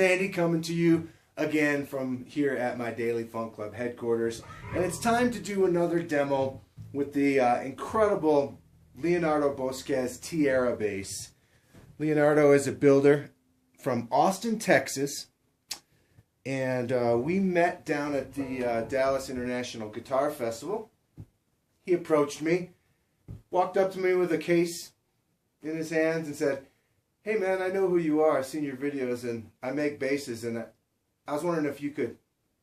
Sandy coming to you again from here at my Daily Funk Club headquarters. And it's time to do another demo with the incredible Leonardo Bosquez Tierra bass. Leonardo is a builder from Austin, Texas. And we met down at the Dallas International Guitar Festival. He approached me, walked up to me with a case in his hands and said, "Hey man, I know who you are. I've seen your videos and I make basses, and I was wondering if you could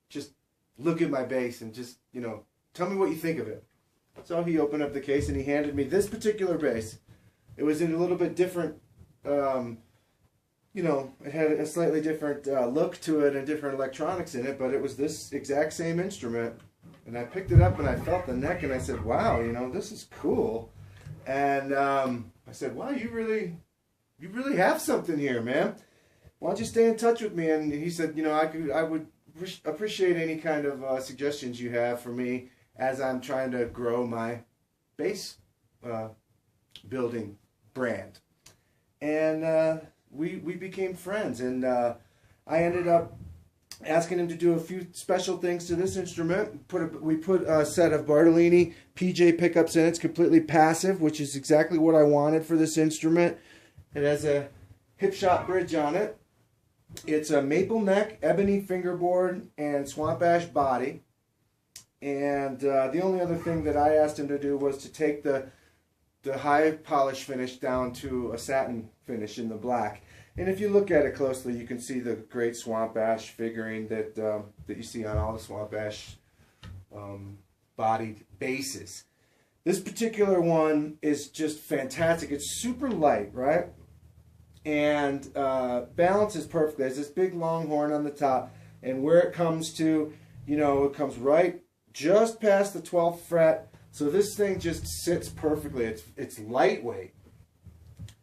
just look at my bass and just, you know, tell me what you think of it." So he opened up the case and he handed me this particular bass. It was in a little bit different, you know, it had a slightly different look to it and different electronics in it, but it was this exact same instrument. And I picked it up and I felt the neck and I said, "Wow, you know, this is cool." And I said, "Wow, you really have something here, man. Why don't you stay in touch with me?" And he said, "You know, I would appreciate any kind of suggestions you have for me as I'm trying to grow my bass building brand." And we became friends, and I ended up asking him to do a few special things to this instrument. We put a set of Bartolini PJ pickups in. It's completely passive, which is exactly what I wanted for this instrument. It has a hip shot bridge on it. It's a maple neck, ebony fingerboard, and swamp ash body. And the only other thing that I asked him to do was to take the high polish finish down to a satin finish in the black. And if you look at it closely, you can see the great swamp ash figurine that you see on all the swamp ash bodied basses. This particular one is just fantastic. It's super light, right? And balances perfectly. There's this big long horn on the top, and where it comes to, you know, it comes right just past the 12th fret. So this thing just sits perfectly. It's lightweight.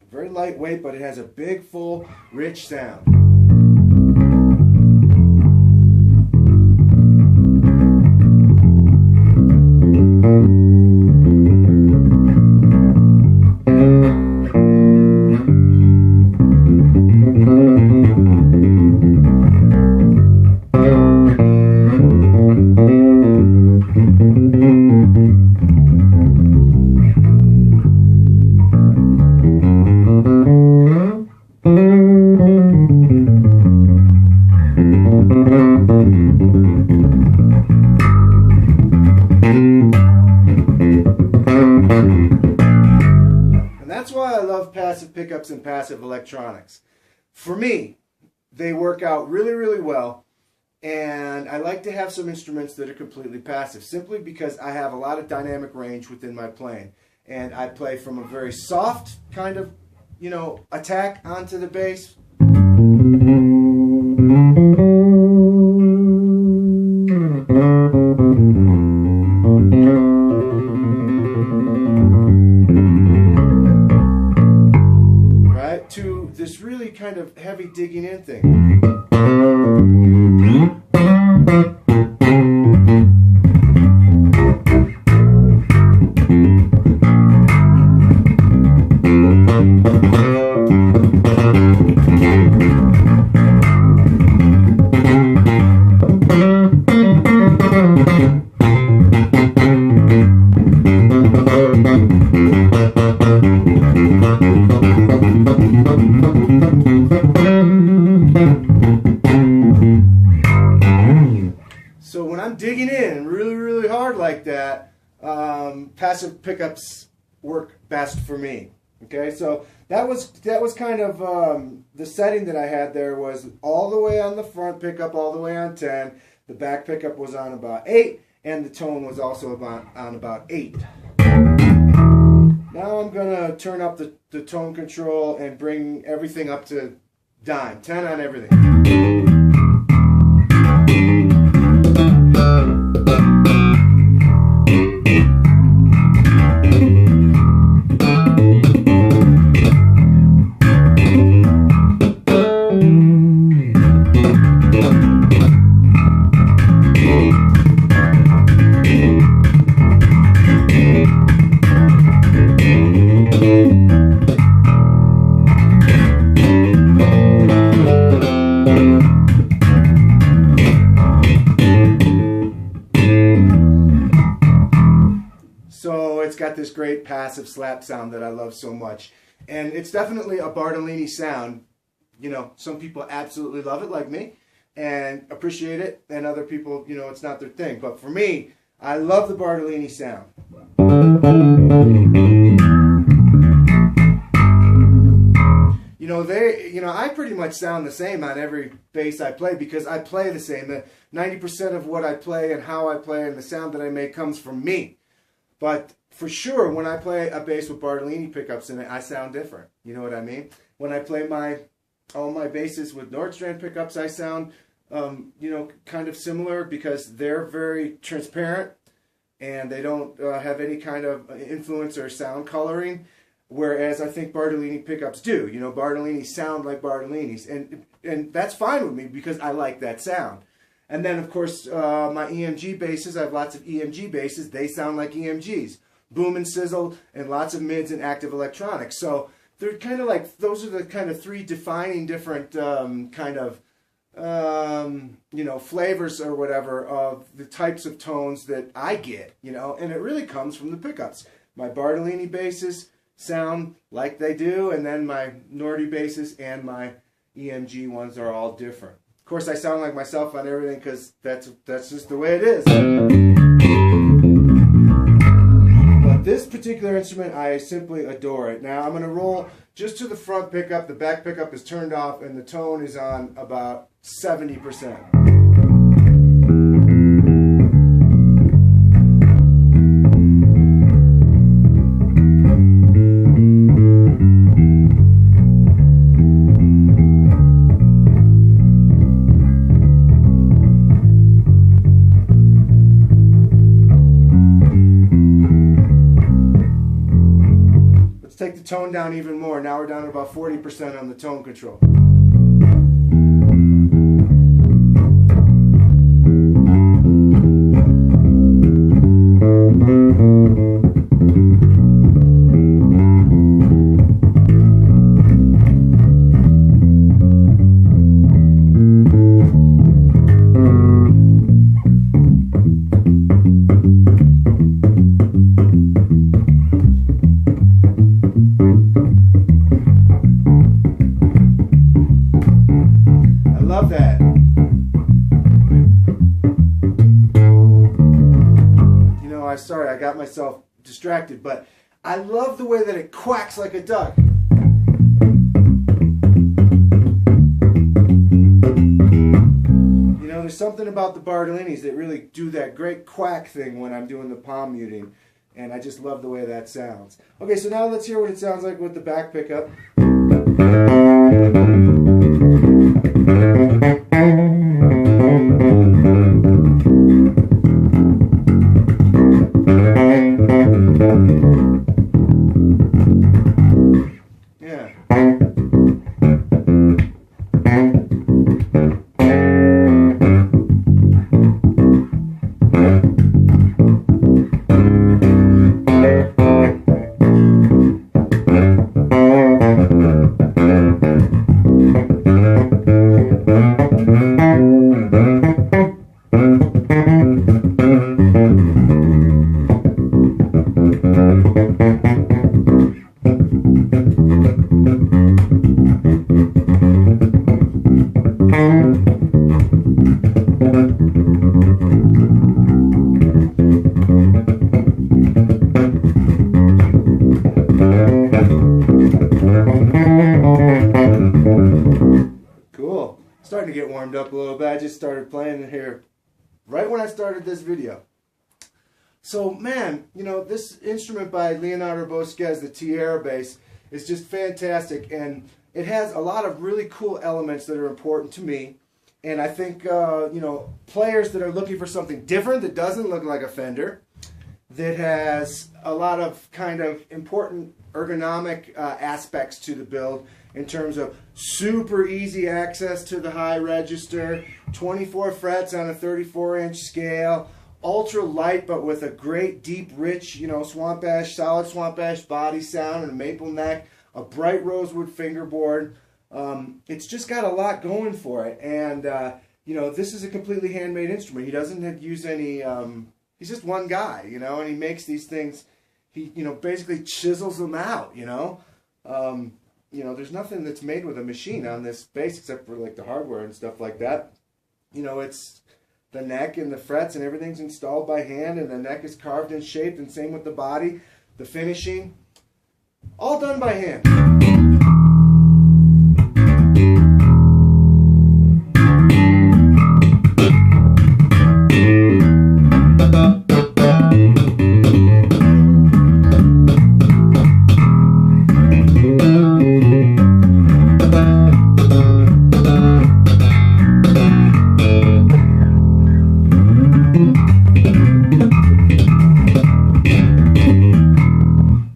Very lightweight, but it has a big, full, rich sound. That's why I love passive pickups and passive electronics. For me, they work out really, really well, and I like to have some instruments that are completely passive, simply because I have a lot of dynamic range within my playing. And I play from a very soft kind of, you know, attack onto the bass. To this really kind of heavy digging in thing. So when I'm digging in really, really hard like that, passive pickups work best for me. Okay, so that was kind of the setting that I had there was all the way on the front pickup, all the way on 10. The back pickup was on about 8, and the tone was also on about 8. Now I'm going to turn up the tone control and bring everything up to dime, 10 on everything. So it's got this great passive slap sound that I love so much. And it's definitely a Bartolini sound. You know, some people absolutely love it like me and appreciate it, and other people, you know, it's not their thing. But for me, I love the Bartolini sound. I pretty much sound the same on every bass I play because I play the same. 90% of what I play and how I play and the sound that I make comes from me. But for sure, when I play a bass with Bartolini pickups in it, I sound different. You know what I mean? When I play all my basses with Nordstrand pickups, I sound, kind of similar because they're very transparent and they don't have any kind of influence or sound coloring. Whereas I think Bartolini pickups do. You know, Bartolinis sound like Bartolinis. And that's fine with me because I like that sound. And then, of course, my EMG basses, I have lots of EMG basses. They sound like EMGs. Boom and sizzle and lots of mids and active electronics. So they're kind of like, those are the kind of three defining different flavors or whatever of the types of tones that I get, you know. And it really comes from the pickups. My Bartolini basses sound like they do, and then my Nordy basses and my EMG ones are all different. Of course, I sound like myself on everything because that's just the way it is. But this particular instrument, I simply adore it. Now I'm going to roll just to the front pickup. The back pickup is turned off, and the tone is on about 70%. Take the tone down even more. Now we're down to about 40% on the tone control. Love that. You know, sorry, I got myself distracted, but I love the way that it quacks like a duck. You know, there's something about the Bartolinis that really do that great quack thing when I'm doing the palm muting, and I just love the way that sounds. Okay, so now let's hear what it sounds like with the back pickup. Yeah. Cool. Starting to get warmed up a little bit. I just started playing it here right when I started this video. So, man, you know, this instrument by Leonardo Bosquez, the Tierra bass, is just fantastic, and it has a lot of really cool elements that are important to me. And I think, players that are looking for something different that doesn't look like a Fender, that has a lot of kind of important ergonomic aspects to the build in terms of super easy access to the high register, 24 frets on a 34-inch scale, ultra light but with a great deep rich, swamp ash, solid swamp ash body sound and a maple neck, a bright rosewood fingerboard. It's just got a lot going for it, and this is a completely handmade instrument. He doesn't use any he's just one guy, you know, and he makes these things. He, you know, basically chisels them out, you know. You know, there's nothing that's made with a machine on this bass except for like the hardware and stuff like that. You know, it's the neck and the frets and everything's installed by hand, and the neck is carved and shaped, and same with the body, the finishing, all done by hand.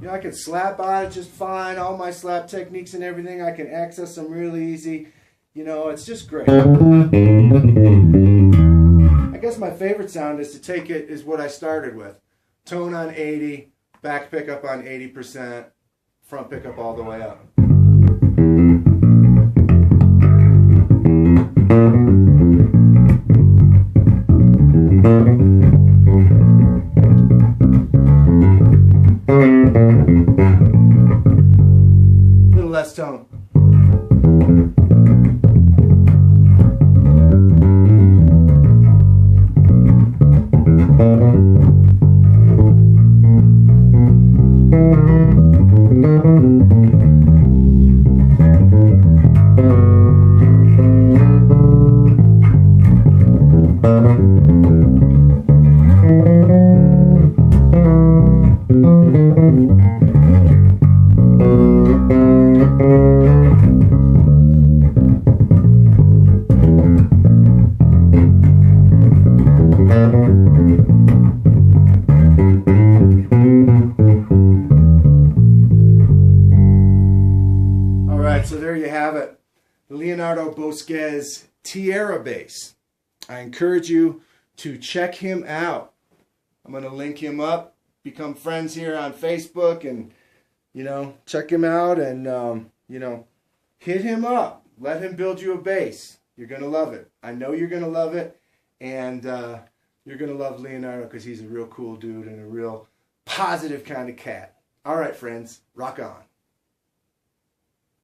I can slap on it just fine, all my slap techniques and everything, I can access them really easy. You know, it's just great. I guess my favorite sound is to take it, is what I started with. Tone on 80, back pickup on 80%, front pickup all the way up. Little less tone. So there you have it, the Leonardo Bosquez Tierra bass. I encourage you to check him out. I'm going to link him up, become friends here on Facebook, and, you know, check him out and, you know, hit him up. Let him build you a bass. You're going to love it. I know you're going to love it, and you're going to love Leonardo because he's a real cool dude and a real positive kind of cat. All right, friends, rock on.